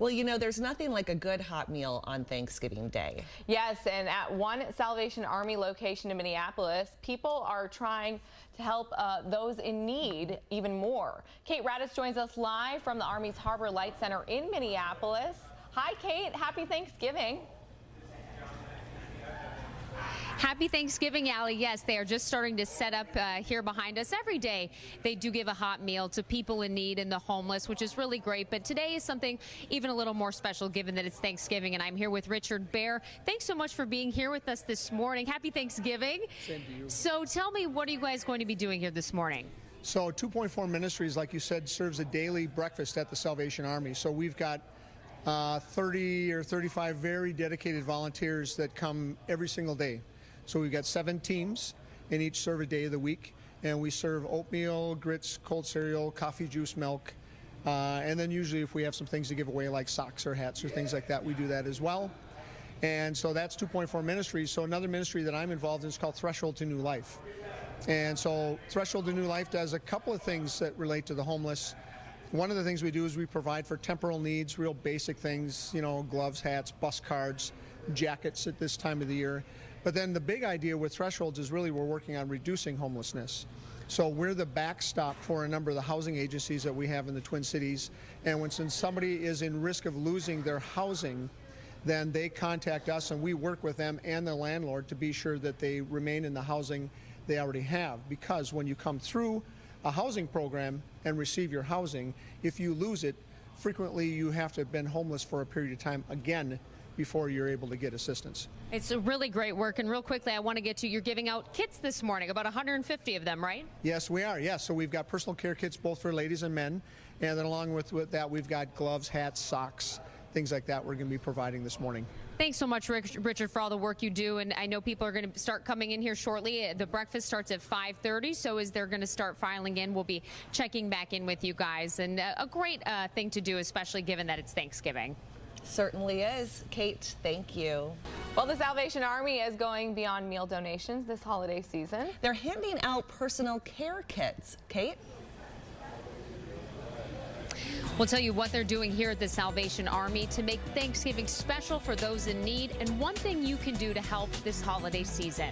Well, you know, there's nothing like a good hot meal on Thanksgiving Day. Yes, and at one Salvation Army location in Minneapolis, people are trying to help those in need even more. Kate Raddatz joins us live from the Army's Harbor Light Center in Minneapolis. Hi, Kate. Happy Thanksgiving. Happy Thanksgiving, Allie. Yes, they are just starting to set up here behind us. Every day they do give a hot meal to people in need and the homeless, which is really great. But today is something even a little more special given that it's Thanksgiving. And I'm here with Richard Bahr. Thanks so much for being here with us this morning. Happy Thanksgiving. Same to you. So tell me, what are you guys going to be doing here this morning? So 2.4 Ministries, like you said, serves a daily breakfast at the Salvation Army. So we've got 30 or 35 very dedicated volunteers that come every single day. So we've got 7 teams, and each serve a day of the week. And we serve oatmeal, grits, cold cereal, coffee, juice, milk. And then usually if we have some things to give away like socks or hats or things like that, we do that as well. And so that's 2.4 Ministries. So another ministry that I'm involved in is called Threshold to New Life. And so Threshold to New Life does a couple of things that relate to the homeless. One of the things we do is we provide for temporal needs, real basic things, you know, gloves, hats, bus cards, jackets at this time of the year. But then the big idea with Thresholds is really we're working on reducing homelessness. So we're the backstop for a number of the housing agencies that we have in the Twin Cities. And when somebody is in risk of losing their housing, then they contact us and we work with them and the landlord to be sure that they remain in the housing they already have. Because when you come through a housing program and receive your housing, if you lose it, frequently you have to have been homeless for a period of time again before you're able to get assistance. It's a really great work. And real quickly, I want to get to, you're giving out kits this morning, about 150 of them, right? Yes, we are. Yes, so we've got personal care kits both for ladies and men. And then along with that, we've got gloves, hats, socks, things like that we're going to be providing this morning. Thanks so much, Richard, for all the work you do. And I know people are going to start coming in here shortly. The breakfast starts at 5:30, so as they're going to start filing in, we'll be checking back in with you guys. And a great thing to do, especially given that it's Thanksgiving. Certainly is. Kate, thank you. Well, the Salvation Army is going beyond meal donations this holiday season. They're handing out personal care kits. Kate? We'll tell you what they're doing here at the Salvation Army to make Thanksgiving special for those in need, and one thing you can do to help this holiday season.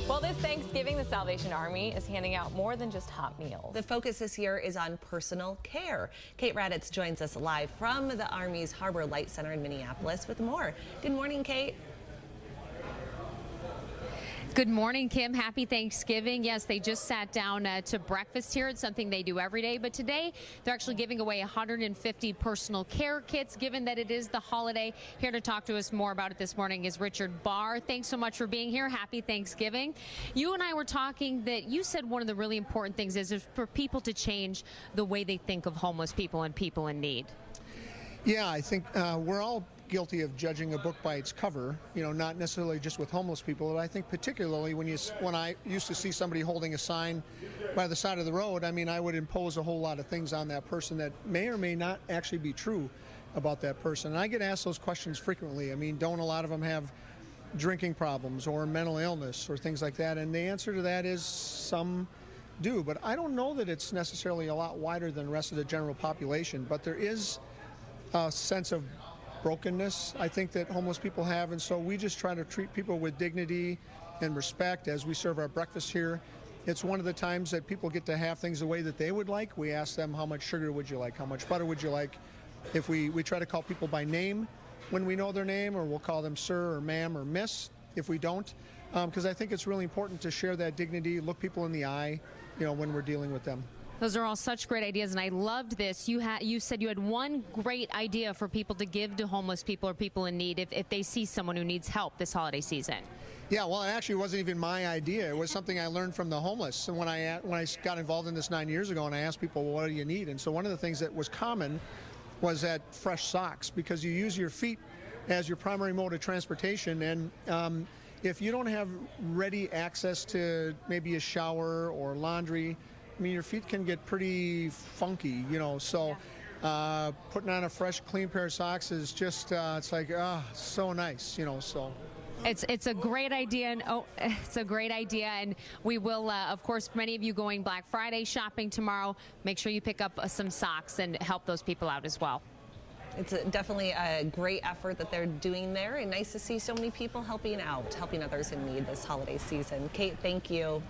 Well, this Thanksgiving, the Salvation Army is handing out more than just hot meals. The focus this year is on personal care. Kate Raddatz joins us live from the Army's Harbor Light Center in Minneapolis with more. Good morning, Kate. Good morning, Kim. Happy Thanksgiving. Yes, they just sat down to breakfast here. It's something they do every day. But today, they're actually giving away 150 personal care kits, given that it is the holiday. Here to talk to us more about it this morning is Richard Bahr. Thanks so much for being here. Happy Thanksgiving. You and I were talking that you said one of the really important things is for people to change the way they think of homeless people and people in need. Yeah, I think we're all guilty of judging a book by its cover, you know, not necessarily just with homeless people, but I think particularly when I used to see somebody holding a sign by the side of the road, I mean, I would impose a whole lot of things on that person that may or may not actually be true about that person. And I get asked those questions frequently. I mean, don't a lot of them have drinking problems or mental illness or things like that? And the answer to that is some do, but I don't know that it's necessarily a lot wider than the rest of the general population, but there is a sense of brokenness, I think, that homeless people have, and so we just try to treat people with dignity and respect as we serve our breakfast here. It's one of the times that people get to have things the way that they would like. We ask them, how much sugar would you like? How much butter would you like? If we try to call people by name when we know their name, or we'll call them sir or ma'am or miss if we don't, because I think it's really important to share that dignity, look people in the eye, you know, when we're dealing with them. Those are all such great ideas, and I loved this. You said you had one great idea for people to give to homeless people or people in need if they see someone who needs help this holiday season. Yeah, well, it actually wasn't even my idea. It was something I learned from the homeless. And when I got involved in this 9 years ago, and I asked people, well, what do you need? And so one of the things that was common was that fresh socks, because you use your feet as your primary mode of transportation, and if you don't have ready access to maybe a shower or laundry, I mean, your feet can get pretty funky, you know, so putting on a fresh, clean pair of socks is just, it's like, so nice, you know, so. It's a great idea, and it's a great idea, and we will, of course, many of you going Black Friday shopping tomorrow, make sure you pick up some socks and help those people out as well. It's definitely a great effort that they're doing there, and nice to see so many people helping out, helping others in need this holiday season. Kate, thank you.